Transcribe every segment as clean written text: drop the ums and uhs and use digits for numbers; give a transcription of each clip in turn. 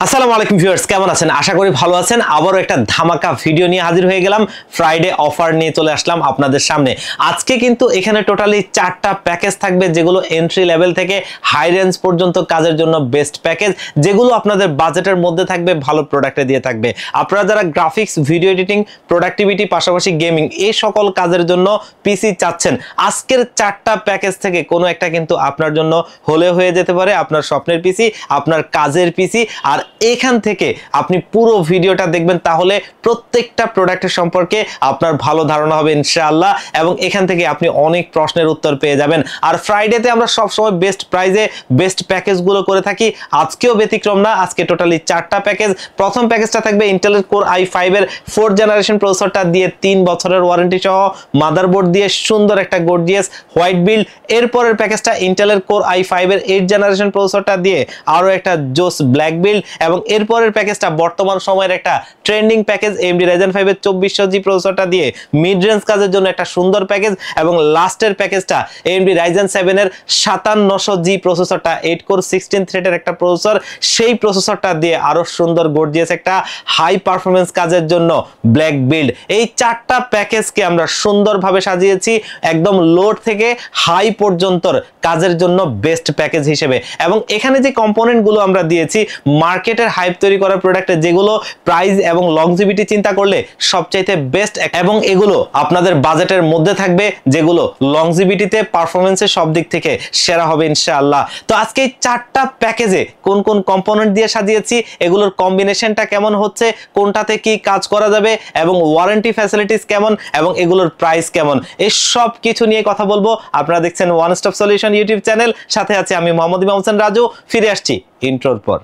আসসালামু আলাইকুম ভিউয়ার্স, কেমন আছেন? আশা করি ভালো আছেন। আবারও একটা ধামাকা ভিডিও নিয়ে হাজির হয়ে গেলাম। ফ্রাইডে অফার নিয়ে চলে আসলাম আপনাদের সামনে। আজকে কিন্তু এখানে টোটালি 4টা প্যাকেজ থাকবে, যেগুলো এন্ট্রি লেভেল থেকে হাই রেঞ্জ পর্যন্ত কাজের জন্য বেস্ট প্যাকেজ, যেগুলো আপনাদের বাজেটের মধ্যে থাকবে, ভালো প্রোডাক্টে দিয়ে থাকবে। আপনারা যারা গ্রাফিক্স, ভিডিও এডিটিং, প্রোডাক্টিভিটি, পাশাপাশি গেমিং এই সকল কাজের জন্য পিসি চাচ্ছেন, আজকের 4টা প্যাকেজ থেকে কোনো একটা কিন্তু আপনার জন্য হলে হয়ে যেতে পারে আপনার স্বপ্নের পিসি, আপনার কাজের পিসি। আর এখান থেকে আপনি পুরো ভিডিওটা দেখবেন, তাহলে প্রত্যেকটা প্রোডাক্টের সম্পর্কে আপনার ভালো ধারণা হবে ইনশাআল্লাহ, এবং এখান থেকে আপনি অনেক প্রশ্নের উত্তর পেয়ে যাবেন। আর ফ্রাইডেতে আমরা সবসময় বেস্ট প্রাইজে বেস্ট প্যাকেজগুলো করে থাকি, আজকেও ব্যতিক্রম না। আজকে টোটালি 4টা প্যাকেজ। প্রথম প্যাকেজটা থাকবে ইন্টেলের কোর i5 এর 4th জেনারেশন প্রসেসরটা দিয়ে 3 বছরের ওয়ারেন্টি সহ, মাদারবোর্ড দিয়ে সুন্দর একটা গর্জিয়াস হোয়াইট বিল্ড। এরপরের প্যাকেজটা ইন্টেলের কোর i5 এর 8th জেনারেশন প্রসেসরটা দিয়ে আরো একটা জোস ব্ল্যাক বিল্ড, এবং এরপরের প্যাকেজটা বর্তমান সময়ের একটা ট্রেন্ডিং প্যাকেজ AMD Ryzen 5 এর 2400G প্রসেসরটা দিয়ে মিড রেঞ্জ কাজের জন্য একটা সুন্দর প্যাকেজ, এবং লাস্টের প্যাকেজটা AMD Ryzen 7 এর 5700G প্রসেসরটা 8 কোর 16 থ্রেডের একটা প্রসেসর, সেই প্রসেসরটা দিয়ে আরো সুন্দর গর্জিয়াস একটা হাই পারফরম্যান্স কাজের জন্য ব্ল্যাক বিল্ড। এই 4টা প্যাকেজকে আমরা সুন্দরভাবে সাজিয়েছি একদম লোড থেকে হাই পর্যন্ত কাজের জন্য বেস্ট প্যাকেজ হিসেবে। এবং এখানে যে কম্পোনেন্টগুলো আমরা দিয়েছি মার্কেটের হাইপ তৈরি করা প্রোডাক্টে, যেগুলো প্রাইস এবং লংজিভিটি চিন্তা করলে সবচাইতে বেস্ট, এবং এগুলো আপনাদের বাজেটের মধ্যে থাকবে, যেগুলো লংজিভিটিতে, পারফরম্যান্সে সব দিক থেকে সেরা হবে ইনশাআল্লাহ। তো আজকে এই 4টা প্যাকেজে কোন কোন কম্পোনেন্ট দিয়ে সাজিয়েছি, এগুলোর কম্বিনেশনটা কেমন হচ্ছে, কোনটাতে কি কাজ করা যাবে, এবং ওয়ারেন্টি ফ্যাসিলিটিস কেমন, এবং এগুলোর প্রাইস কেমন, এই সব কিছু নিয়ে কথা বলবো। আপনারা দেখছেন one stop solution YouTube channel, সাথে আছে আমি মোহাম্মদ ইমাম হোসেন রাজু। ফিরে আসছি ইন্ট্রোর পর।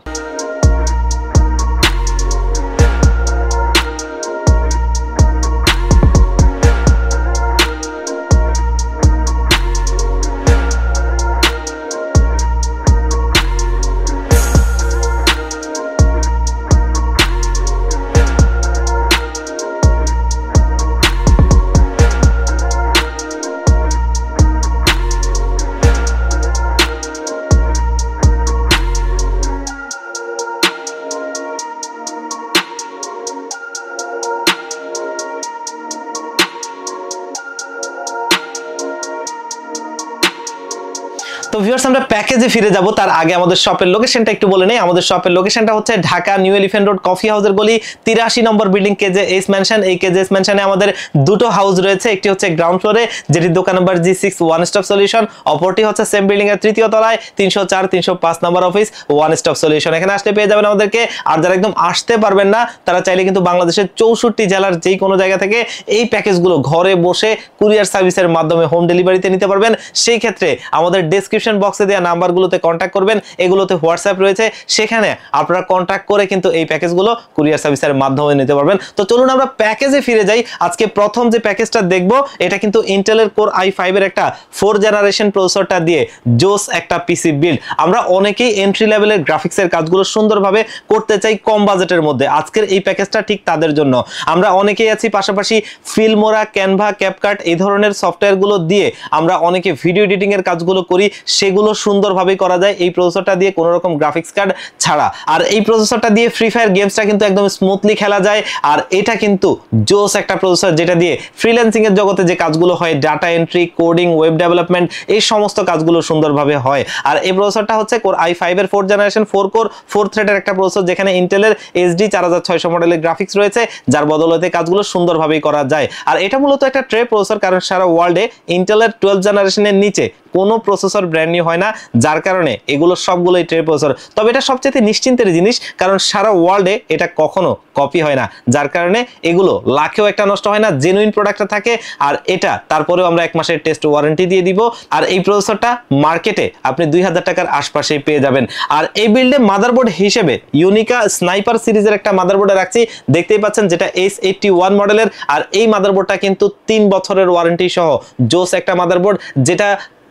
তো ভিউয়ার্স, আমরা প্যাকেজে ফিরে যাব, তার আগে আমাদের শপের লোকেশনটা একটু বলে নেই। আমাদের শপের লোকেশনটা হচ্ছে Dhaka new elephant road, coffee হাউসের গলি, 83 নম্বর বিল্ডিং, KJS ম্যানশন। এই KJS ম্যানশনে আমাদের দুটো হাউস রয়েছে, একটি হচ্ছে গ্রাউন্ড ফ্লোরে, যেটি দোকান number G6 one stop solution, অপরটি হচ্ছে সেম বিল্ডিং এর 3য় তলায় 304 305 নম্বর অফিস ওয়ান স্টপ সলিউশন। এখানে আসলে পেয়ে যাবেন আমাদেরকে। আর যারা একদম আসতে পারবেন না, তারা চাইলে কিন্তু বাংলাদেশের 64 জেলার যে কোনো জায়গা থেকে এই প্যাকেজগুলো ঘরে বসে কুরিয়ার সার্ভিসের মাধ্যমে হোম ডেলিভারিতে নিতে পারবেন। সেই ক্ষেত্রে আমাদের ডেসক্রিপশন বক্সে দেওয়া নাম্বারগুলোতে কন্ট্যাক্ট করবেন, এগুলোতে হোয়াটসঅ্যাপ রয়েছে, সেখানে আপনারা কন্ট্যাক্ট করে কিন্তু এই প্যাকেজগুলো কুরিয়ার সার্ভিসের মাধ্যমে নিতে পারবেন। তো চলুন আমরা প্যাকেজে ফিরে যাই। আজকে প্রথম যে প্যাকেজটা দেখবো, এটা কিন্তু ইন্টেলের কোর i5 এর একটা 4th জেনারেশন প্রসেসরটা দিয়ে জোস একটা পিসি বিল্ড। আমরা অনেকেই এন্ট্রি লেভেলের গ্রাফিক্সের কাজগুলো সুন্দরভাবে করতে চাই কম বাজেটের মধ্যে, আজকের এই প্যাকেজটা ঠিক তাদের জন্য। আমরা অনেকেই আছি পাশাপাশি ফিল্মোরা, ক্যানভা, ক্যাপকাট এই ধরনের সফটওয়্যারগুলো দিয়ে আমরা অনেকে ভিডিও এডিটিং এর কাজগুলো করি, সেগুলো সুন্দরভাবে করা যায় এই প্রসেসরটা দিয়ে, কোনো রকম গ্রাফিক্স কার্ড ছাড়া। আর এই প্রসেসরটা দিয়ে ফ্রি ফায়ার গেমসটা কিন্তু একদম স্মুথলি খেলা যায়। আর এটা কিন্তু জোস একটা প্রসেসর, যেটা দিয়ে ফ্রিল্যান্সিং এর জগতে যে কাজগুলো হয়, data entry, coding, web development, এই সমস্ত কাজগুলো সুন্দরভাবে হয়। আর এই প্রসেসরটা হচ্ছে কোর i5 এর 4th জেনারেশন 4 কোর 4 থ্রেডের একটা প্রসেসর, যেখানে ইন্টেলের HD 4600 মডেলের গ্রাফিক্স রয়েছে, যার বদলতে কাজগুলো সুন্দরভাবেই করা যায়। আর এটা মূলত একটা ট্রে প্রসেসর, কারণ সারা ওয়ার্ল্ডে ইন্টেলের 12th জেনারেশনের নিচে কোনো প্রসেসর ব্র্যান্ড নিউ হয় না, যার কারণে এগুলো সবগুলোই ট্রে প্রসেসর। তবে এটা সবচেয়ে নিশ্চিন্তের জিনিস, কারণ সারা ওয়ার্ল্ডে এটা কখনো কপি হয় না, যার কারণে এগুলো লাখেও একটা নষ্ট হয় না, জেনুইন প্রোডাক্টটা থাকে। আর এটা তারপরেও আমরা 1 মাসের টেস্ট ওয়ারেন্টি দিয়ে দিব। আর এই প্রসেসরটা মার্কেটে আপনি 2000 টাকার আশপাশেই পেয়ে যাবেন। আর এই বিল্ডে মাদারবোর্ড হিসেবে ইউনিকা স্নাইপার সিরিজের একটা মাদারবোর্ডে রাখছি, দেখতেই পাচ্ছেন, যেটা S81 মডেলের। আর এই মাদারবোর্ডটা কিন্তু 3 বছরের ওয়ারেন্টি সহ জোস একটা মাদারবোর্ড, যেটা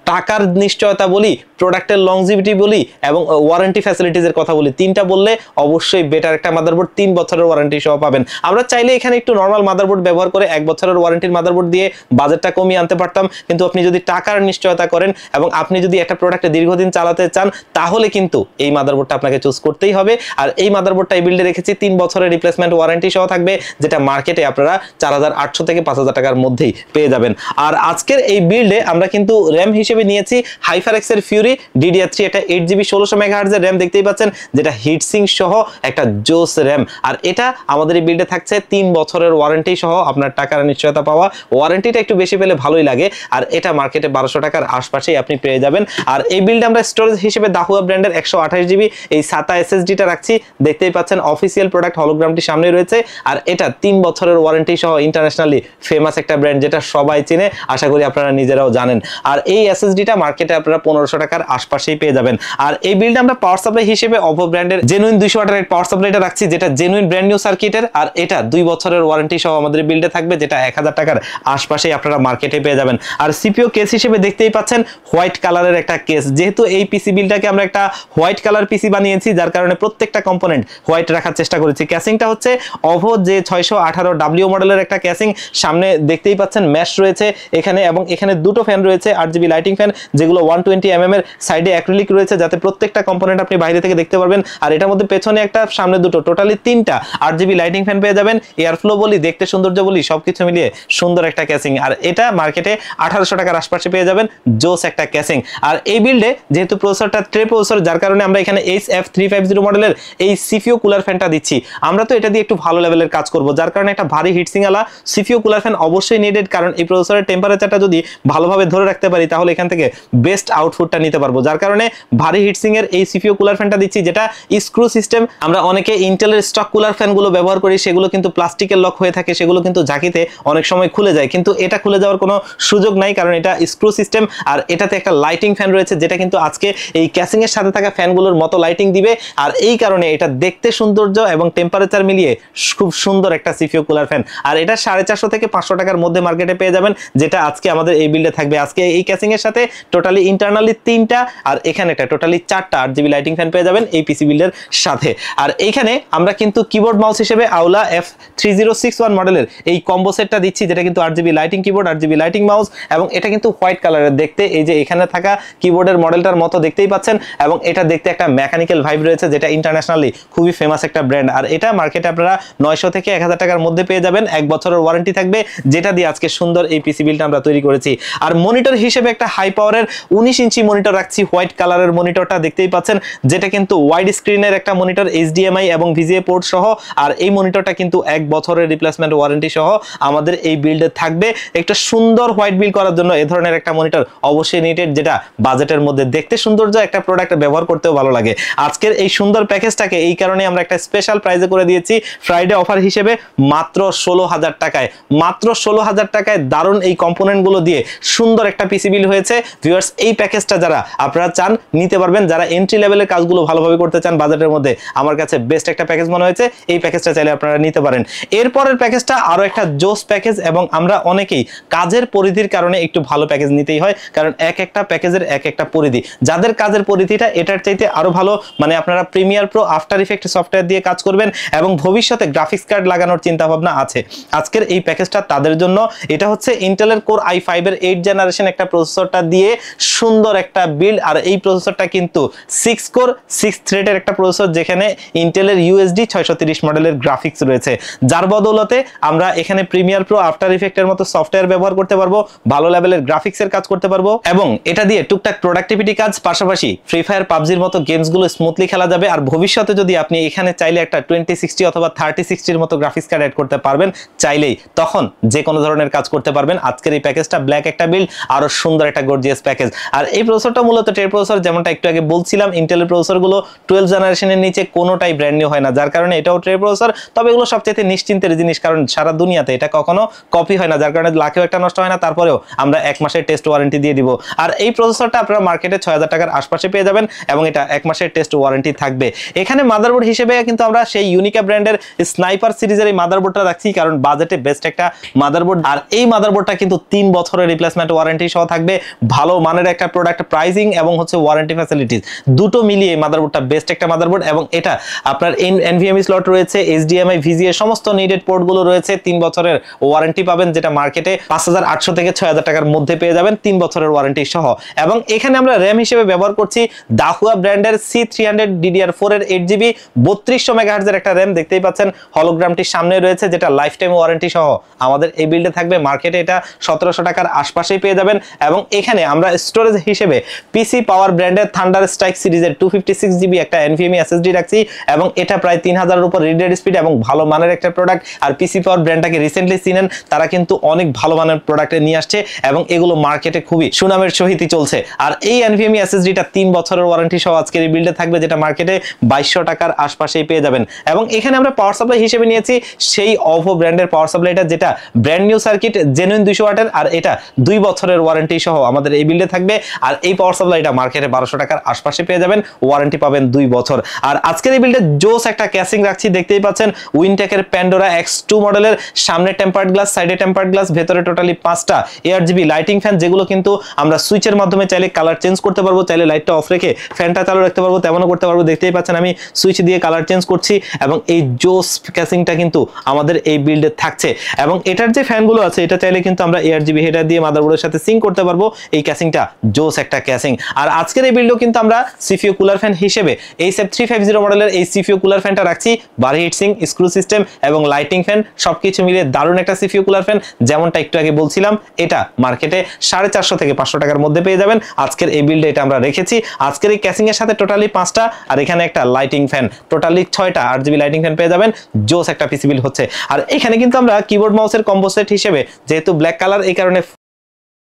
টাকার নিশ্চয়তা বলি, প্রোডাক্টের লংজিভিটি বলি এবং ওয়ারেন্টি ফ্যাসিলিটিজের কথা বলি, তিনটা বললে অবশ্যই বেটার একটা মাদারবোর্ড 3 বছরের ওয়ারেন্টি সহ পাবেন। আমরা চাইলে এখানে একটু নরমাল মাদারবোর্ড ব্যবহার করে 1 বছরের ওয়ারেন্টির মাদারবোর্ড দিয়ে বাজেটটা কমিয়ে আনতে পারতাম, কিন্তু আপনি যদি টাকার নিশ্চয়তা করেন এবং আপনি যদি একটা প্রোডাক্টে দীর্ঘদিন চালাতে চান তাহলে কিন্তু এই মাদারবোর্ডটা আপনাকে চুজ করতেই হবে। আর এই মাদারবোর্ডটা এই বিল্ডে রেখেছি 3 বছরের রিপ্লেসমেন্ট ওয়ারেন্টি সহ থাকবে, যেটা মার্কেটে আপনারা 4800 থেকে 5000 টাকার মধ্যেই পেয়ে যাবেন। আর আজকের এই বিল্ডে আমরা কিন্তু র্যাম হিসেবে নিয়েছি HyperX এর Fury DDR3, এটা 8GB 1600 MHz এর র্যাম দেখতেই পাচ্ছেন, যেটা হিটসিং সহ একটা জোস র্যাম। আর এটা আমাদের এই বিল্ডে থাকছে 3 বছরের ওয়ারেন্টি সহ, আপনার টাকার নিশ্চয়তা পাওয়া, ওয়ারেন্টিটা একটু বেশি পেলে ভালোই লাগে। আর এটা মার্কেটে 1200 টাকার আশপাশেই আপনি পেয়ে যাবেন। আর এই বিল্ডে আমরা স্টোরেজ হিসেবে দাহুয়া ব্র্যান্ডের 128GB এই SATA SSD-টা রাখছি, দেখতেই পাচ্ছেন অফিসিয়াল প্রোডাক্ট হলোগ্রামটি সামনে রয়েছে। আর এটা 3 বছরের ওয়ারেন্টি সহ ইন্টারন্যাশনালি ফেমাস একটা ব্র্যান্ড, যেটা সবাই চিনে, আশা করি আপনারা নিজেরাও জানেন। আর এই SSD-টা মার্কেটে আপনারা 1500 টাকার আশপাশেই পেয়ে যাবেন। আর এই বিল্ডে আমরা পাওয়ার সাপ্লাই হিসেবে OPPO ব্র্যান্ডের জেনুইন 200 ওয়াটের পাওয়ার সাপ্লাইটা রাখছি, যেটা জেনুইন ব্র্যান্ড নিউ সার্কিটের। আর এটা 2 বছরের ওয়ারেন্টি সহ আমাদের বিল্ডে থাকবে, যেটা 1000 টাকার আশপাশেই আপনারা মার্কেটে পেয়ে যাবেন। আর সিপিইউ কেস হিসেবে দেখতেই পাচ্ছেন হোয়াইট কালারের একটা কেস, যেহেতু এই পিসি বিলটাকে আমরা একটা হোয়াইট কালার পিসি বানিয়েছি, যার কারণে প্রত্যেকটা কম্পোনেন্ট হোয়াইট রাখার চেষ্টা করেছি। ক্যাসিংটা হচ্ছে OPPO J618W মডেলের একটা ক্যাসিং, সামনে দেখতেই পাচ্ছেন ম্যাশ রয়েছে এখানে, এবং এখানে দুটো ফ্যান রয়েছে RGB লাইটিং ফ্যান, যেগুলো 120mm এর, সাইডে অ্যাক্রিলিক রয়েছে যাতে প্রত্যেকটা কম্পোনেন্ট আপনি বাইরে থেকে দেখতে পারবেন। আর এটার মধ্যে পেছনে একটা, সামনে দুটো, টোটালি 3টা RGB লাইটিং ফ্যান পেয়ে যাবেন। এয়ার ফ্লো বলি, দেখতে সৌন্দর্য বলি, সবকিছু মিলিয়ে সুন্দর একটা ক্যাসিং। আর এটা মার্কেটে 1800 টাকার আশপাশে পেয়ে যাবেন, জোস একটা ক্যাসিং। আর এই বিল্ডে যেহেতু প্রসেসরটা ট্রে প্রসেসর, যার কারণে আমরা এখানে HF350 মডেলের এই সিপিইউ কুলার ফ্যানটা দিচ্ছি। আমরা তো এটা দিয়ে একটু ভালো লেভেলের কাজ করব, যার কারণে একটা ভারী হিটসিং আলা সিপিইউ কুলার ফ্যান অবশ্যই নিডেড, কারণ এই প্রসেসরের টেম্পারেচারটা যদি ভালোভাবে ধরে রাখতে পারি তাহলে এখান থেকে বেস্ট আউটপুটটা নিতে পারবো। যার কারণে ভারী হিটসিং এর এই সিপিইউ কুলার ফ্যানটা দিচ্ছি, যেটা স্ক্রু সিস্টেম। আমরা অনেকে ইন্টেলের স্টক কুলার ফ্যানগুলো ব্যবহার করি, সেগুলো কিন্তু প্লাস্টিকের লক হয়ে থাকে, সেগুলো কিন্তু ঝাঁকিতে অনেক সময় খুলে যায়, কিন্তু এটা খুলে যাওয়ার কোনো সুযোগ নাই, কারণ এটা স্ক্রু সিস্টেম। আর এটাতে একটা লাইটিং ফ্যান রয়েছে, যেটা কিন্তু আজকে এই ক্যাসিং এর সাথে থাকা ফ্যানগুলোর মতো লাইটিং দিবে। আর এই কারণে এটা দেখতে সৌন্দর্য এবং টেম্পারেচার মিলিয়ে খুব সুন্দর একটা সিপিইউ কুলার ফ্যান। আর এটা 450 থেকে 500 টাকার মধ্যে মার্কেটে পেয়ে যাবেন, যেটা আজকে আমাদের এই বিল্ডে থাকবে। আজকে এই ক্যাসিং এর সাথে টোটালি ইন্টারনালি 3টা আর এখানে একটা টোটালি 4টা RGB লাইটিং ফ্যান পেয়ে যাবেন এই পিসি বিল্ডের সাথে। আর এইখানে আমরা কিন্তু কিবোর্ড মাউস হিসেবে আউলা F3061 মডেলের এই কম্বো সেটটা দিচ্ছি, যেটা কিন্তু RGB lighting keyboard, RGB lighting mouse, এবং এটা কিন্তু হোয়াইট কালারের দেখতে, এই যে এখানে থাকা কিবোর্ডের মডেলটার মতো দেখতেই পাচ্ছেন, এবং এটা দেখতে একটা মেকানিক্যাল ভাইব রয়েছে, যেটা ইন্টারন্যাশনালি খুবই ফেমাস একটা ব্র্যান্ড। আর এটা মার্কেটে আপনারা 900 থেকে 1000 টাকার মধ্যে পেয়ে যাবেন, 1 বছরের ওয়ারেন্টি থাকবে, যেটা দিয়ে আজকে সুন্দর এই পিসি বিলটা আমরা তৈরি করেছি। আর মনিটর হিসেবে একটা হাই পাওয়ারের 19 ইঞ্চি মনিটর রাখছি, হোয়াইট কালারের মনিটরটা দেখতেই পাচ্ছেন, যেটা কিন্তু ওয়াইড স্ক্রিনের একটা মনিটর, HDMI এবং VGA পোর্ট সহ। আর এই মনিটরটা কিন্তু 1 বছরের রিপ্লেসমেন্ট ওয়ারেন্টি সহ আমাদের এই বিল্ডে থাকবে। একটা সুন্দর হোয়াইট বিল করার জন্য এ ধরনের একটা মনিটর অবশ্যই নিডেড, যেটা বাজেটের মধ্যে দেখতে সৌন্দর্য, একটা প্রোডাক্ট ব্যবহার করতেও ভালো লাগে। আজকের এই সুন্দর প্যাকেজটাকে এই কারণে আমরা একটা স্পেশাল প্রাইজে করে দিয়েছি, ফ্রাইডে অফার হিসেবে মাত্র 16000 টাকায়, মাত্র 16000 টাকায় দারুণ এই কম্পোনেন্ট গুলো দিয়ে সুন্দর একটা পিসি বিল হয়েছে। ভিউয়ার্স, এই প্যাকেজটা যারা আপনারা চান নিতে পারবেন, যারা এন্ট্রি লেভেলের কাজগুলো ভালোভাবে করতে চান বাজেটের মধ্যে, আমার কাছে বেস্ট একটা প্যাকেজ মনে হয়েছে, এই প্যাকেজটা চাইলে আপনারা নিতে পারেন। এরপরের প্যাকেজটা আরো একটা জোস প্যাকেজ, এবং আমরা অনেকেই কাজের পরিধির কারণে একটু ভালো প্যাকেজ নিতেই হয়, কারণ এক একটা প্যাকেজের এক একটা পরিধি। যাদের কাজের পরিধিটা এটার চাইতে আরো ভালো, মানে আপনারা Premiere Pro, after effect software দিয়ে কাজ করবেন এবং ভবিষ্যতে গ্রাফিক্স কার্ড লাগানোর চিন্তা ভাবনা আছে, আজকের এই প্যাকেজটা তাদের জন্য। এটা হচ্ছে ইন্টেলের কোর i5 এর 8 জেনারেশন একটা প্রসেসরটা দিয়ে সুন্দর একটা বিল্ড। আর এই প্রসেসরটা কিন্তু 6 কোর 6 থ্রেডের একটা প্রসেসর, যেখানে ইন্টেলের USD 630 মডেলের গ্রাফিক্স রয়েছে, যার বদৌলতে আমরা এখানে প্রিমিয়ার প্রো, আফটার ইফেক্টের মতো সফটওয়্যার ব্যবহার করতে পারবো, ভালো লেভেলের গ্রাফিক্সের কাজ করতে পারবো, এবং এটা দিয়ে টুকটাক প্রোডাক্টিভিটি কাজ, পাশাপাশি ফ্রি ফায়ার, পাবজির মতো গেমসগুলো স্মুথলি খেলা যাবে। আর ভবিষ্যতে যদি আপনি এখানে চাইলে একটা 2060 অথবা 3060 এর মতো গ্রাফিক্স কার্ড অ্যাড করতে পারবেন চাইলেই, তখন যে কোনো ধরনের কাজ করতে পারবেন। আজকের এই প্যাকেজটা ব্ল্যাক একটা বিল্ড, আরো সুন্দর একটা গর্জিয়াস প্যাকেজ। আর এই প্রসেসরটা মূলত ট্রে প্রসেসর, যেমনটা একটু আগে বলছিলাম, ইন্টেলের প্রসেসরগুলো 12 জেনারেশনের নিচে কোনোটাই ব্র্যান্ড নিউ হয় না, যার কারণে এটাও ট্রে প্রসেসর। তবে এগুলো সবচেয়ে নিশ্চিন্তের জিনিস, কারণ সারা দুনিয়াতে এটা কখনো কপি হয় না, যার কারণে লাখেও একটা নষ্ট হয় না, তারপরেও আমরা 1 মাসের টেস্ট ওয়ারেন্টি দিয়ে দিব। আর এই প্রসেসরটা আপনারা মার্কেটে 6000 টাকার আশপাশে পেয়ে যাবেন, এবং এটা 1 মাসের টেস্ট ওয়ারেন্টি থাকবে। এখানে মাদারবোর্ড হিসেবে কিন্তু আমরা সেই ইউনিকা ব্র্যান্ডের স্নাইপার সিরিজের এই মাদারবোর্ডটা রাখছি, কারণ বাজেটে বেস্ট একটা মাদারবোর্ড। আর এই মাদারবোর্ডটা কিন্তু 3 বছরের রিপ্লেসমেন্ট ওয়ারেন্টি সহ থাকবে, ভালো মানের একটা প্রোডাক্ট, প্রাইসিং এবং হচ্ছে ওয়ারেন্টি ফ্যাসিলিটিস দুটো মিলিয়ে মাদারবোর্ডটা বেস্ট একটা মাদারবোর্ড। এবং এটা আপনার এনভিএমই স্লট রয়েছে, এইচডিএমআই, ভিজিএ সমস্ত নিডেড পোর্টগুলো রয়েছে, 3 বছরের ওয়ারেন্টি পাবেন, যেটা মার্কেটে 5800 থেকে 6000 টাকার মধ্যে পেয়ে যাবেন 3 বছরের ওয়ারেন্টি সহ। এবং এখানে আমরা র্যাম হিসেবে ব্যবহার করছি দাহুয়া ব্র্যান্ডের C300 DDR4 এর 8GB 3200 মেগাহার্টজের একটা র্যাম, দেখতেই পাচ্ছেন হলোগ্রামটির সামনে রয়েছে, যেটা লাইফ টাইম ওয়ারেন্টি সহ আমাদের এই বিল্ডে থাকবে। মার্কেটে এটা 1700 টাকার আশপাশেই পেয়ে যাবেন। এবং এখানে আমরা স্টোরেজ হিসেবে পিসি পাওয়ার ব্র্যান্ডের থান্ডার স্ট্রাইক সিরিজের 256GB একটা এনভিএমই এসএসডি রাখছি, এবং এটা প্রায় 3000 এর উপর রিড রেট স্পিড এবং ভালো মানের একটা প্রোডাক্ট। আর পিসি পাওয়ার ব্র্যান্ডটাকে রিসেন্টলি চিনেন, তারা কিন্তু অনেক ভালো মানের প্রোডাক্ট নিয়ে আসছে এবং এগুলো মার্কেটে খুবই সুনামের সহিতই চলছে। আর এই এনভিএমই এসএসডিটা 3 বছরের ওয়ারেন্টি সহ আজকের এই বিল্ডে থাকবে, যেটা মার্কেটে 2200 টাকার আশপাশেই পেয়ে যাবেন। এবং এখানে আমরা পাওয়ার সাপ্লাই হিসেবে নিয়েছি সেই OVO ব্র্যান্ডের পাওয়ার সাপ্লাইটা, যেটা ব্র্যান্ড নিউ সার্কিট জেনুইন 200 ওয়াটের, আর এটা 2 বছরের ওয়ারেন্টি সহ আমাদের এই বিল্ডে থাকবে। আর এই পাওয়ার সাপ্লাইটা মার্কেটে 1200 টাকার আশপাশে পেয়ে যাবেন, ওয়ারেন্টি পাবেন 2 বছর। আর আজকের এই বিল্ডে জোস একটা ক্যাসিং রাখছি, দেখতেই পাচ্ছেন উইনটেকের প্যান্ডোরা X2 মডেলের, সামনে টেম্পার্ড গ্লাস, সাইডে টেম্পার্ড গ্লাস, ভেতরে টোটালি 5টা ARGB লাইটিং ফ্যান, যেগুলো কিন্তু আমরা সুইচের মাধ্যমে চাইলে কালার চেঞ্জ করতে পারবো, চাইলে লাইটটা অফ রেখে ফ্যানটা চালু রাখতে পারবো, তেমনও করতে পারবো। দেখতেই পাচ্ছেন আমি সুইচ দিয়ে কালার চেঞ্জ করছি এবং এই জোস ক্যাসিংটা কিন্তু আমাদের এই বিল্ডে থাকছে। এবং এটার যে ফ্যানগুলো আছে, এটা চাইলে কিন্তু আমরা ARGB হেডার দিয়ে মাদারবোর্ডের সাথে সিঙ্ক করতে পারবো। এই ক্যাসিংটা জোস একটা ক্যাসিং। আর আজকের এই বিল্ডও কিন্তু আমরা সিপিইউ কুলার ফ্যান হিসেবে এই SF350 মডেলের এই সিপিইউ কুলার ফ্যানটা রাখছি, বাড়ি হিটসিং, স্ক্রু সিস্টেম এবং লাইটিং ফ্যান সবকিছু মিলে দারুণ একটা সিপিইউ কুলার ফ্যান। যেমনটা একটু আগে বলছিলাম, এটা মার্কেটে 450 থেকে 500 টাকার মধ্যে পেয়ে যাবেন। আজকের এই বিল্ডে এটা আমরা রেখেছি। আজকের এই ক্যাসিং এর সাথে টোটালি 5টা, আর এখানে একটা লাইটিং ফ্যান, টোটালি 6টা RGB লাইটিং ফ্যান পেয়ে যাবেন। জোস একটা পিসি বিল্ড হচ্ছে। আর এখানে কিন্তু আমরা কিবোর্ড মাউসের কম্বো সেট হিসেবে, যেহেতু ব্ল্যাক কালার, এই কারণে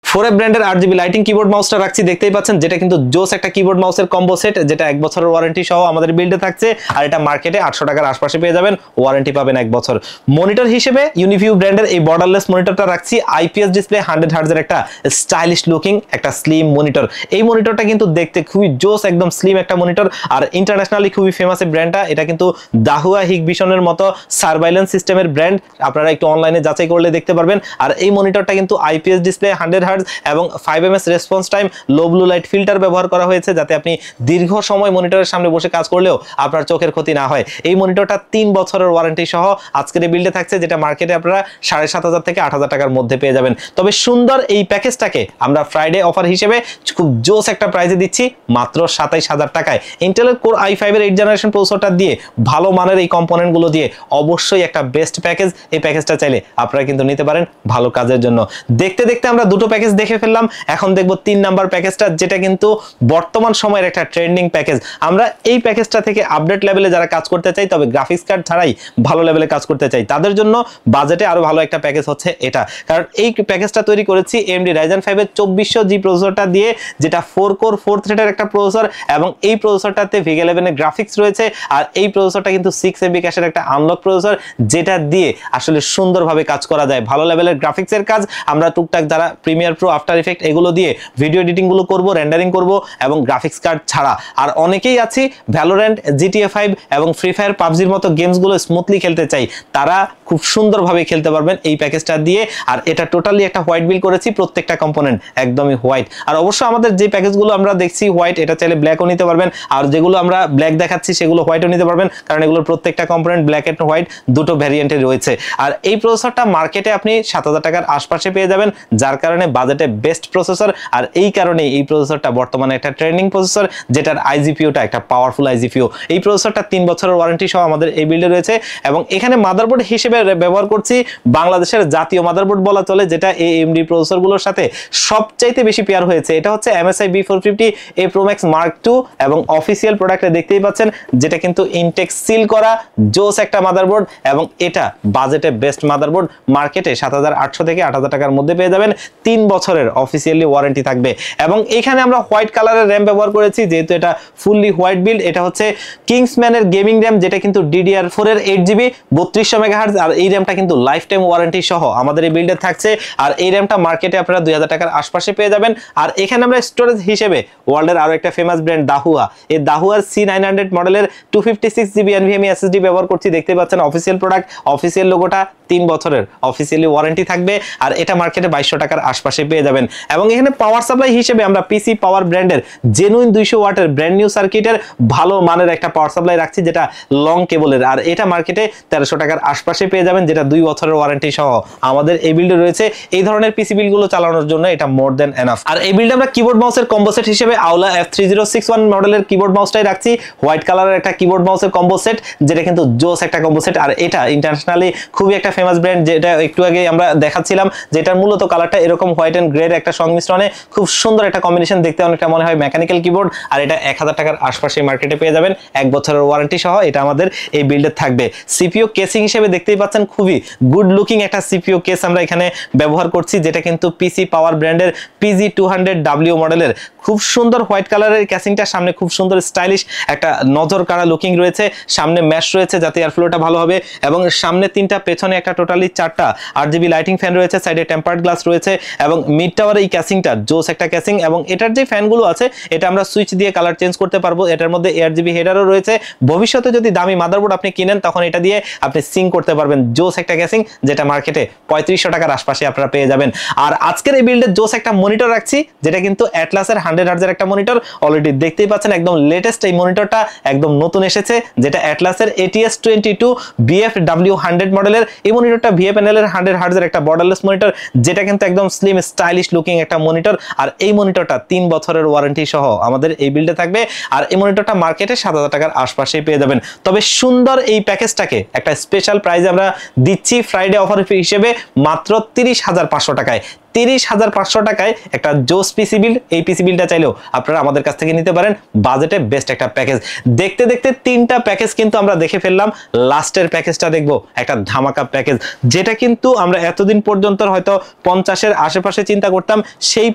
4F ব্র্যান্ডের RGB লাইটিং কিবোর্ড মাউসটা রাখছি, দেখতেই পাচ্ছেন, যেটা কিন্তু জোস একটা কিবোর্ড মাউসের কম্বো সেট, যেটা 1 বছরের ওয়ারেন্টি সহ আমাদের বিল্ডে থাকছে। আর এটা মার্কেটে 800 টাকার আশপাশে পেয়ে যাবেন, ওয়ারেন্টি পাবেন 1 বছর। মনিটর হিসেবে ইউনিভিউ ব্র্যান্ডের এই বর্ডারলেস মনিটরটা রাখছি, IPS ডিসপ্লে 100 হার্টজের একটা স্টাইলিশ লুকিং একটা স্লিম মনিটর। এই মনিটরটা কিন্তু দেখতে খুবই জোস, একদম স্লিম একটা মনিটর। আর ইন্টারন্যাশনালি খুবই ফেমাস এই ব্র্যান্ডটা। এটা কিন্তু দাহুয়া হিগভিশনের মতো সার্ভাইলেন্স সিস্টেমের ব্র্যান্ড, আপনারা একটু অনলাইনে যাচাই করলে দেখতে পারবেন। আর এই মনিটরটা কিন্তু IPS ডিসপ্লে 100 হার্টজ এবং 5ms response time, low blue light filter ব্যবহার করা হয়েছে, যাতে আপনি দীর্ঘ সময় মনিটরের সামনে বসে কাজ করলেও আপনার চোখের ক্ষতি না হয়। এই মনিটরটা 3 বছরের ওয়ারেন্টি সহ আজকের এই বিল্ডে থাকছে, যেটা মার্কেটে আপনারা 7500 থেকে 8000 টাকার মধ্যে পেয়ে যাবেন। তবে সুন্দর এই প্যাকেজটাকে আমরা ফ্রাইডে অফার হিসেবে খুব জোস একটা প্রাইসে দিচ্ছি, মাত্র 27000 টাকায়। ইন্টেলের কোর i5 এর 8 জেনারেশন প্রসেসরটা দিয়ে, ভালো মানের এই কম্পোনেন্টগুলো দিয়ে অবশ্যই একটা বেস্ট প্যাকেজ। এই প্যাকেজটা চাইলে আপনারা কিন্তু নিতে পারেন ভালো কাজের জন্য। দেখতে দেখতে আমরা দুটো প্যাকেজ দেখে ফেললাম, এখন দেখব 3 নাম্বার প্যাকেজটা, যেটা কিন্তু বর্তমান সময়ের একটা ট্রেন্ডিং প্যাকেজ। আমরা এই প্যাকেজটা থেকে আপডেট লেভেলে যারা কাজ করতে চাই, তবে গ্রাফিক্স কার্ড ছাড়াই ভালো লেভেলে কাজ করতে চাই, তাদের জন্য বাজেটে আরো ভালো একটা প্যাকেজ হচ্ছে এটা। কারণ এই প্যাকেজটা তৈরি করেছি AMD Ryzen 5 এর 2400G প্রসেসরটা দিয়ে, যেটা 4 কোর 4 থ্রেডের একটা প্রসেসর, এবং এই প্রসেসরটাতে VIG 11 এর গ্রাফিক্স রয়েছে। আর এই প্রসেসরটা কিন্তু 6MB ক্যাশের একটা আনলক প্রসেসর, যেটা দিয়ে আসলে সুন্দরভাবে কাজ করা যায়, ভালো লেভেলের গ্রাফিক্সের কাজ। আমরা টুকটাক যারা প্রিমিয়ার প্রো, আফটার ইফেক্ট এগুলো দিয়ে ভিডিও এডিটিং গুলো করব, রেন্ডারিং করব, এবং গ্রাফিক্স কার্ড ছাড়া। আর অনেকেই আছি ভ্যালোরেন্ট, GTA 5 এবং ফ্রি ফায়ার, পাবজির মতো গেমস গুলো স্মুথলি খেলতে চাই, তারা খুব সুন্দরভাবে খেলতে পারবেন এই প্যাকেজটা দিয়ে। আর এটা টোটালি একটা হোয়াইট বিল করেছি, প্রত্যেকটা কম্পোনেন্ট একদমই হোয়াইট। আর অবশ্য আমাদের যে প্যাকেজগুলো আমরা দেখছি হোয়াইট, এটা চাইলে ব্ল্যাকও নিতে পারবেন। আর যেগুলো আমরা ব্ল্যাক দেখাচ্ছি সেগুলো হোয়াইটও নিতে পারবেন, কারণ এগুলোর প্রত্যেকটা কম্পোনেন্ট ব্ল্যাক এন্ড হোয়াইট দুটো ভ্যারিয়েন্টে রয়েছে। আর এই প্রসেসরটা মার্কেটে আপনি 7000 টাকার আশপাশে পেয়ে যাবেন, যার কারণে বাজেটে বেস্ট প্রসেসর। আর এই কারণে এই প্রসেসরটা বর্তমানে একটা ট্রেন্ডিং প্রসেসর, যেটার IGPUটা একটা পাওয়ারফুল IGPU। এই প্রসেসরটা 3 বছরের ওয়ারেন্টি সহ আমাদের এই বিল্ডে রয়েছে। এবং এখানে মাদারবোর্ড হিসেবে ব্যবহার করছি বাংলাদেশের জাতীয় মাদারবোর্ড বলা চলে, যেটা AMD প্রসেসরগুলোর সাথে সবচাইতে বেশি পেয়ার হয়েছে। এটা হচ্ছে MSI B450A Pro Max Mark II, এবং অফিসিয়াল প্রোডাক্টে দেখতেই পাচ্ছেন, যেটা কিন্তু ইনটেক সিল করা জোস একটা মাদারবোর্ড। এবং এটা বাজেটে বেস্ট মাদারবোর্ড, মার্কেটে 7800 থেকে 8000 টাকার মধ্যে পেয়ে যাবেন, 3 বছরের অফিসিয়ালি ওয়ারেন্টি থাকবে। এবং এখানে আমরা হোয়াইট কালারের র্যাম ব্যবহার করেছি, যেহেতু এটা ফুললি হোয়াইট বিল্ড। এটা হচ্ছে কিংসম্যানের গেমিং র্যাম, যেটা কিন্তু DDR4 এর 8GB 3200 মেগাহার্টজ। আর এই র্যামটা কিন্তু লাইফ টাইম ওয়ারেন্টি সহ আমাদের এই বিল্ডে থাকছে। আর এই র্যামটা মার্কেটে আপনারা 2000 টাকার আশপাশে পেয়ে যাবেন। আর এখানে আমরা স্টোরেজ হিসেবে ওয়ার্ল্ডের আরো একটা ফেমাস ব্র্যান্ড দাহুয়া, এই দাহুয়ার C900 মডেলের 256GB NVMe SSD ব্যবহার করছি, দেখতে পাচ্ছেন অফিসিয়াল প্রোডাক্ট, অফিসিয়াল লোগোটা, 3 বছরের অফিসিয়ালি ওয়ারেন্টি থাকবে। আর এটা মার্কেটে 2200 টাকার আশপাশে পেয়ে যাবেন। এবং এখানে পাওয়ার সাপ্লাই হিসেবে আমরা পিসি পাওয়ার ব্র্যান্ডের জেনুইন 200 ওয়াটের ব্র্যান্ড নিউ সার্কিটের ভালো মানের একটা পাওয়ার সাপ্লাই রাখছি, যেটা লং কেবলের, আর এটা মার্কেটে 1300 টাকার আশপাশে পেয়ে যাবেন, যেটা 2 বছরের ওয়ারেন্টি সহ আমাদের এই বিল্ডে রয়েছে। এই ধরনের পিসি বিলগুলো চালানোর জন্য এটা মোর দেন এনাফ। আর এই বিল্ডে আমরা কিবোর্ড মাউসের কম্বো সেট হিসেবে আওলা F3061 মডেলের কিবোর্ড মাউসটাই রাখছি, হোয়াইট কালারের একটা কিবোর্ড মাউসের কম্বো সেট, যেটা কিন্তু জোস একটা কম্বো সেট। আর এটা ইন্টারন্যাশনালি খুবই একটা ফেমাস ব্র্যান্ড, যেটা একটু আগে আমরা দেখাচ্ছিলাম, যেটার মূলত কালারটা এরকম হোয়াইট এন্ড গ্রে একটা সংমিশ্রণে খুব সুন্দর একটা কম্বিনেশন, দেখতে অনেকটা মনে হয় মেকানিক্যাল কিবোর্ড। আর এটা 1000 টাকার আশপাশে মার্কেটে পেয়ে যাবেন, 1 বছরের ওয়ারেন্টি সহ এটা আমাদের এই বিল্ডে থাকবে। সিপিইউ কেসিং হিসেবে দেখতেই পাচ্ছেন খুবই গুড লুকিং একটা সিপিইউ কেস আমরা এখানে ব্যবহার করছি, যেটা কিন্তু পিসি পাওয়ার ব্র্যান্ডের PG200W মডেলের। খুব সুন্দর হোয়াইট কালারের ক্যাসিংটা, সামনে খুব সুন্দর স্টাইলিশ একটা নজর কাড়া লুকিং রয়েছে, সামনে ম্যাশ রয়েছে যাতে এয়ার ফ্লোটা ভালো হবে, এবং সামনে 3টা, পেছনে একটা, টোটালি 4টা RGB লাইটিং ফ্যান রয়েছে, সাইডে টেম্পার্ড গ্লাস রয়েছে, এবং মিড টাওয়ারে এই ক্যাসিংটা জোস একটা ক্যাসিং। এবং এটার যে ফ্যানগুলো আছে এটা আমরা সুইচ দিয়ে কালার চেঞ্জ করতে পারবো। এটার মধ্যে ARGB হেডারও রয়েছে। ভবিষ্যতে যদি দামি মাদারবোর্ড আপনি কিনেন তখন এটা দিয়ে আপনি সিং করতে পারবেন। জোস একটা ক্যাসিং, যেটা মার্কেটে 3500 টাকার আশপাশে আপনারা পেয়ে যাবেন। আর আজকের এই বিল্ডের জোস একটা মনিটর রাখছি, যেটা কিন্তু অ্যাটলাসের 100 হার্জের একটা মনিটর। অলরেডি দেখতেই পাচ্ছেন একদম লেটেস্ট এই মনিটরটা, একদম নতুন এসেছে, যেটা অ্যাটলাসের ATS22 BFW100 মডেলের। এই মনিটরটা VFNL এর 100 হার্জের একটা বর্ডারলেস মনিটর, যেটা কিন্তু একদম স্লিম স্টাইলিশ লুকিং একটা মনিটর। আর এই মনিটরটা 3 বছরের ওয়ারেন্টি সহ আমাদের এই বিল্ডে থাকবে। আর এই মনিটরটা মার্কেটে 7000 টাকার আশপাশেই পেয়ে যাবেন। তবে সুন্দর এই প্যাকেজটাকে একটা স্পেশাল প্রাইসে আমরা দিচ্ছি ফ্রাইডে অফার হিসেবে মাত্র 30,500 টাকায়। 30,500 টাকায় একটা জোস পিসি বিল্ড। এই পিসি বিল্ডটা চাইলেও আপনারা আমাদের কাছ থেকে নিতে পারেন, বাজেটে বেস্ট একটা প্যাকেজ। দেখতে দেখতে 3টা প্যাকেজ কিন্তু আমরা দেখে ফেললাম, লাস্টের প্যাকেজটা দেখবো একটা ধামাকা প্যাকেজ, যেটা কিন্তু আমরা এতদিন পর্যন্ত হয়তো 50-এর আশেপাশে চিন্তা করতাম, সেই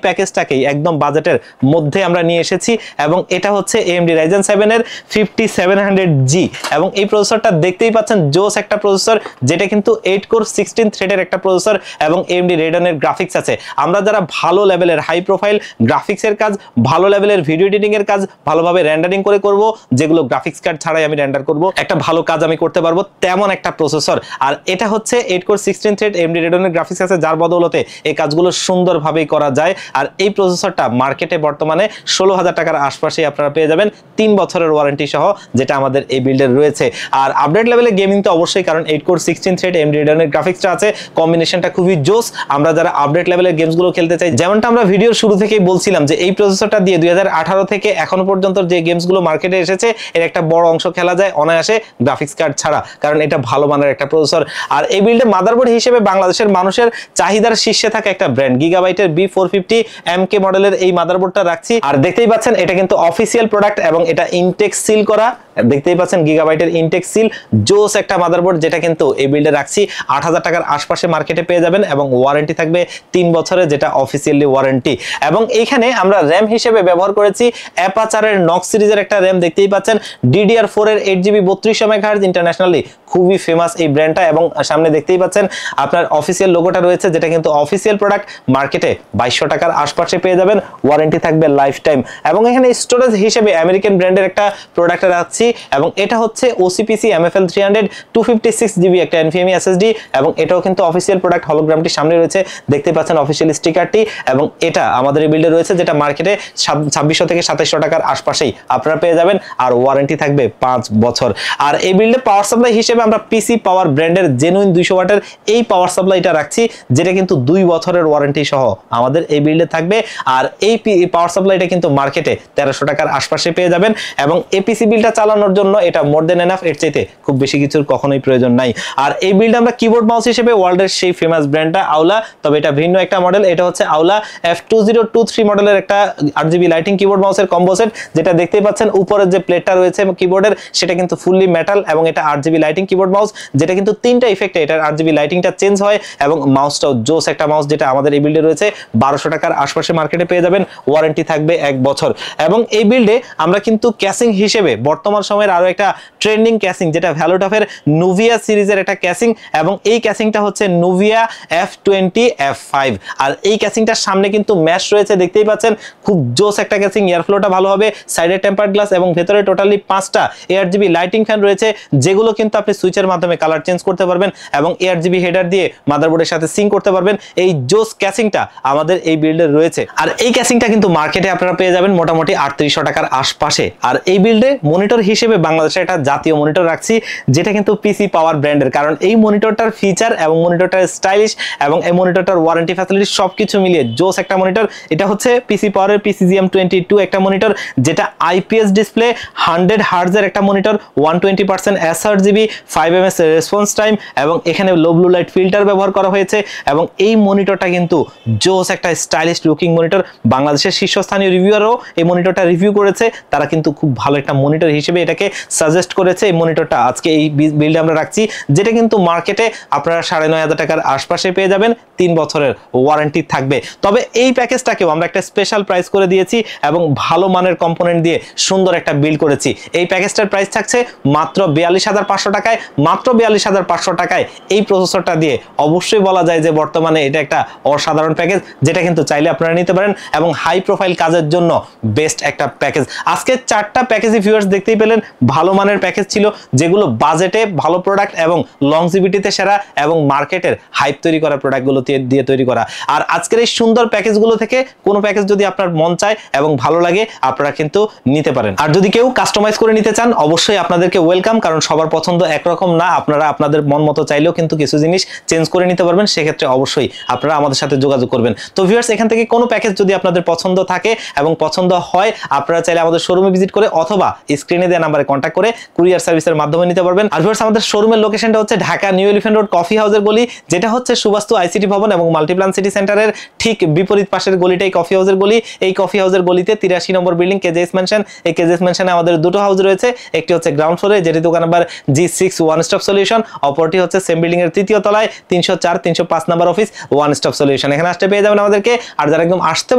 প্যাকেজটাকেই একদম বাজেটের মধ্যে আমরা নিয়ে এসেছি। এবং এটা হচ্ছে AMD Ryzen 7 এর 5700G, এবং এই প্রসেসরটা দেখতেই পাচ্ছেন জোস একটা প্রসেসর, যেটা কিন্তু 8 কোর 16 থ্রেডের একটা প্রসেসর, এবং AMD Radeon এর গ্রাফিক্স আছে। আমরা যারা ভালো লেভেলের হাই প্রোফাইল গ্রাফিক্সের কাজ, ভালো লেভেলের ভিডিও এডিটিং এর কাজ ভালোভাবে রেন্ডারিং করে করব, যেগুলো গ্রাফিক্স কার্ড ছাড়াই আমি রেন্ডার করব, একটা ভালো কাজ আমি করতে পারবো, তেমন একটা প্রসেসর। আর এটা হচ্ছে 8 কোর 16 থ্রেড AMD Radeon এর গ্রাফিক্স আছে, যার বদৌলতে এই কাজগুলো সুন্দরভাবেই করা যায়। আর এই প্রসেসরটা মার্কেটে বর্তমানে 16,000 টাকার আশপাশে আপনারা পেয়ে যাবেন, 3 বছরের ওয়ারেন্টি সহ, যেটা আমাদের এই বিল্ডের রয়েছে। আর আপডেট লেভেলে গেমিং তো অবশ্যই, কারণ 8 কোর 16 থ্রেড AMD Radeon এর গ্রাফিক্সটা আছে, কম্বিনেশনটা খুবই জোস। আমরা যারা আপডেট লেভেলের গেমসগুলো খেলতে চাই, যেমনটা আমরা ভিডিওর শুরু থেকেই বলছিলাম যে এই প্রসেসরটা দিয়ে 2018 থেকে এখন পর্যন্ত যে গেমসগুলো মার্কেটে এসেছে এর একটা বড় অংশ খেলা যায় অনায়াসে গ্রাফিক্স কার্ড ছাড়া, কারণ এটা ভালো মানের একটা প্রসেসর। আর এই বিল্ডে মাদারবোর্ড হিসেবে বাংলাদেশের মানুষের চাহিদার শীর্ষে থাকা একটা ব্র্যান্ড গিগাবাইটের B450 MK মডেলের এই মাদারবোর্ডটা রাখছি। আর দেখতেই পাচ্ছেন এটা কিন্তু অফিসিয়াল প্রোডাক্ট, এবং এটা ইনটেক সিল করা। দেখতেই পাচ্ছেন গিগাবাইটের ইনটেক সিল, জোস একটা মাদারবোর্ড, যেটা কিন্তু এই বিল্ডে রাখছি 8000 টাকার আশপাশে মার্কেটে পেয়ে যাবেন, এবং ওয়ারেন্টি থাকবে 3 বছরের, যেটা অফিসিয়ালি ওয়ারেন্টি। এবং এইখানে আমরা র্যাম হিসেবে ব্যবহার করেছি অ্যাপাচারের নক্স সিরিজের একটা র্যাম, দেখতেই পাচ্ছেন DDR4 এর 8GB 3200 মেগাহার্জ, ইন্টারন্যাশনালি খুবই ফেমাস এই ব্র্যান্ডটা। এবং সামনে দেখতেই পাচ্ছেন আপনার অফিসিয়াল লোগোটা রয়েছে, যেটা কিন্তু অফিসিয়াল প্রোডাক্ট, মার্কেটে 2200 টাকার আশপাশে পেয়ে যাবেন, ওয়ারেন্টি থাকবে লাইফ টাইম। এবং এখানে স্টোরেজ হিসেবে আমেরিকান ব্র্যান্ডের একটা প্রোডাক্ট রাখছি, এবং এটা হচ্ছে OCPC MFL 300 256GB একটা NVMe SSD, এবং এটাও কিন্তু অফিসিয়াল প্রোডাক্ট। হলোগ্রামটি সামনে রয়েছে, দেখতে পাচ্ছেন অফিসিয়াল স্টিকারটি, এবং এটা আমাদের এই বিল্ডে রয়েছে, যেটা মার্কেটে 2600 থেকে 2700 টাকার আশপাশেই আপনারা পেয়ে যাবেন, আর ওয়ারেন্টি থাকবে 5 বছর। আর এই বিল্ডে পাওয়ার সাপ্লাই হিসেবে আমরা পিসি পাওয়ার ব্র্যান্ডের জেনুইন 200 ওয়াটের এই পাওয়ার সাপ্লাইটা রাখছি, যেটা কিন্তু 2 বছরের ওয়ারেন্টি সহ আমাদের এই বিল্ডে থাকবে। আর এই পাওয়ার সাপ্লাইটা কিন্তু মার্কেটে 1300 টাকার আশপাশে পেয়ে যাবেন, এবং এই পিসি বিলটা চালানোর জন্য এটা মোর দেন এনাফ, এর চাইতে খুব বেশি কিছুর কখনোই প্রয়োজন নাই। আর এই বিল্ডে আমরা কিবোর্ড মাউস হিসেবে ওয়ার্ল্ডের সেই ফেমাস ব্র্যান্ডটা আওলা, তবে এটা ভিন্ন একটা মডেল, এটা হচ্ছে আওলা F2023 মডেলের একটা RGB লাইটিং কিবোর্ড মাউসের কম্বো সেট, যেটা দেখতেই পাচ্ছেন উপরের যে প্লেটটা রয়েছে কিবোর্ডের, সেটা কিন্তু ফুললি মেটাল, এবং এটা RGB লাইটিং কিবোর্ড মাউস, যেটা কিন্তু 3টা ইফেক্টে এটার RGB লাইটিংটা চেঞ্জ হয়, এবং মাউসটাও জোস একটা মাউস, যেটা আমাদের এই বিল্ডে রয়েছে 1200 টাকার আশপাশে মার্কেটে পেয়ে যাবেন, ওয়ারেন্টি থাকবে 1 বছর। এবং এই বিল্ডে আমরা কিন্তু ক্যাসিং হিসেবে বর্তমান সময়ের আরো একটা ট্রেন্ডিং ক্যাসিং, যেটা ভ্যালোটফের নুভিয়া সিরিজের একটা ক্যাসিং, এবং এই ক্যাসিংটা হচ্ছে নুভিয়া F20 F5। 5। আর এই ক্যাসিংটার সামনে কিন্তু ম্যাশ রয়েছে, দেখতেই পাচ্ছেন খুব জোস একটা ক্যাসিং, এয়ার ফ্লোটা ভালো হবে, সাইডে টেম্পার্ড গ্লাস এবং ভেতরে টোটালি 5টা ARGB লাইটিং ফ্যান রয়েছে, যেগুলো কিন্তু আপনি সুইচের মাধ্যমে কালার চেঞ্জ করতে পারবেন এবং ARGB হেডার দিয়ে মাদারবোর্ডের সাথে সিঙ্ক করতে পারবেন। এই জোস ক্যাসিংটা আমাদের এই বিল্ডে রয়েছে। আর এই ক্যাসিংটা কিন্তু মার্কেটে আপনারা পেয়ে যাবেন মোটামুটি 3800 টাকার আশপাশে। আর এই বিল্ডে মনিটর হিসেবে বাংলাদেশের একটা জাতীয় মনিটর রাখছি, যেটা কিন্তু পিসি পাওয়ার ব্র্যান্ডের, কারণ এই মনিটরটার ফিচার এবং মনিটরটার স্টাইলিশ এবং এই মনিটরটার ওয়ারেন্টি ফ্যাসিলিটি সবকিছু মিলিয়ে জোস একটা মনিটর। এটা হচ্ছে পিসি পাওয়ারের PCGM22 একটা মনিটর, যেটা IPS ডিসপ্লে, 100 হার্টজের একটা monitor, 120% sRGB, 5ms response time এবং এখানে লো ব্লু লাইট ফিল্টার ব্যবহার করা হয়েছে। এবং এই মনিটরটা কিন্তু জোস একটা স্টাইলিশ লুকিং মনিটর। বাংলাদেশের শীর্ষস্থানীয় রিভিউয়ারও এই মনিটরটা রিভিউ করেছে, তারা কিন্তু খুব ভালো একটা মনিটর হিসেবে এটাকে সাজেস্ট করেছে। এই মনিটরটা আজকে এই বিল্ডে আমরা রাখছি, যেটা কিন্তু মার্কেটে আপনারা 9500 টাকার আশপাশে পেয়ে যাবেন, 3 বছরের ওয়ারেন্টি থাকবে। তবে এই প্যাকেজটাকেও আমরা একটা স্পেশাল প্রাইস করে দিয়েছি এবং ভালো মানের কম্পোনেন্ট দিয়ে সুন্দর একটা বিল্ড করেছি। এই প্যাকেজটার প্রাইস থাকছে মাত্র 42500 টাকায়। মাত্র 42500 টাকায় এই প্রসেসরটা দিয়ে অবশ্যই বলা যায় যে বর্তমানে এটা একটা অসাধারণ প্যাকেজ, যেটা কিন্তু চাইলে আপনারা নিতে পারেন এবং হাই প্রোফাইল কাজের জন্য বেস্ট একটা প্যাকেজ। আজকে 4টা প্যাকেজই ভিউয়ার্স দেখতেই পেলেন, ভালো মানের প্যাকেজ ছিল, যেগুলো বাজেটে ভালো প্রোডাক্ট এবং লংজিভিটিতে সেরা এবং মার্কেটের হাইপ তৈরি করা প্রোডাক্টগুলো দিয়ে তৈরি করা। আর আজকের এই সুন্দর প্যাকেজগুলো থেকে কোনো প্যাকেজ যদি আপনার মন চায় এবং ভালো লাগে, আপনারা কিন্তু নিতে পারেন। আর যদি কেউ কাস্টমাইজ করে নিতে চান, অবশ্যই আপনাদেরকে ওয়েলকাম, কারণ সবার পছন্দ একরকম না। আপনারা আপনাদের মন মতো চাইলেও কিন্তু কিছু জিনিস চেঞ্জ করে নিতে পারবেন, সেক্ষেত্রে অবশ্যই আপনারা আমাদের সাথে যোগাযোগ করবেন। তো ভিউয়ার্স, এখান থেকে কোনো প্যাকেজ যদি আপনাদের পছন্দ থাকে এবং পছন্দ হয়, আপনারা চাইলে আমাদের শোরুমে ভিজিট করে অথবা স্ক্রিনে দেওয়া নাম্বারে কন্ট্যাক্ট করে কুরিয়ার সার্ভিসের মাধ্যমে নিতে পারবেন। আর ভিউয়ার্স, আমাদের শোরুমের লোকেশনটা হচ্ছে Dhaka new elephant road coffee হাউসের গলি, যেটা হচ্ছে সুবাস্তু ICT ভবন এবং মাল্টিপ্লান সিটি সেন্টারের ঠিক বিপরীত পাশের গলিটাই কফি হাউসের গলি। এই কফি হাউসের গলিতে 83 নম্বর বিল্ডিং কেজেএস মেনশন। এই কেজেএস মেনশনে আমাদের দুটো হাউস রয়েছে, একটি হচ্ছে গ্রাউন্ড ফ্লোরে, যেটি দোকান number G6 one stop solution, অপরটি হচ্ছে সেম বিল্ডিং এর তৃতীয় তলায় 304 305 number office one stop solution. এখানে আসতে পেয়ে যাবেন আমাদেরকে। আর যারা একদম আসতে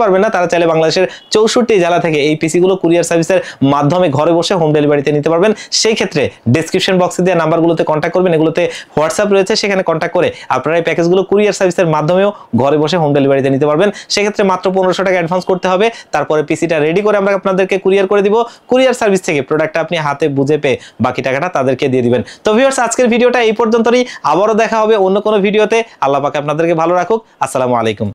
পারবেন না, তারা চাইলে বাংলাদেশের 64 জেলা থেকে এই পিসি গুলো কুরিয়ার সার্ভিসের মাধ্যমে ঘরে বসে হোম ডেলিভারিতে নিতে পারবেন। সেই ক্ষেত্রে ডেসক্রিপশন বক্সে দেওয়া নাম্বারগুলোতে কন্ট্যাক্ট করবেন, এগুলোতে হোয়াটসঅ্যাপ রয়েছে, সেখানে কন্ট্যাক্ট করে আপনারা এই প্যাকেজগুলো কুরিয়ার সার্ভিসের মাধ্যমেও ঘরে বসে হোম ডেলিভারিতে নিতে পারবেন। সেক্ষেত্রে মাত্র 1500 টাকা অ্যাডভান্স করতে হবে, তারপরে পিসিটা রেডি করে আমরা আপনাদেরকে কুরিয়ার করে দিব। কুরিয়ার সার্ভিস থেকে প্রোডাক্টটা আপনি হাতে বুঝে পেয়ে বাকি টাকাটা তাদেরকে দিয়ে দিবেন। তো ভিউয়ার্স, আজকের ভিডিওটা এই পর্যন্তই। আবারও দেখা হবে অন্য কোনো ভিডিওতে। আল্লাহ পাক আপনাদেরকে ভালো রাখুক। আসসালামু আলাইকুম।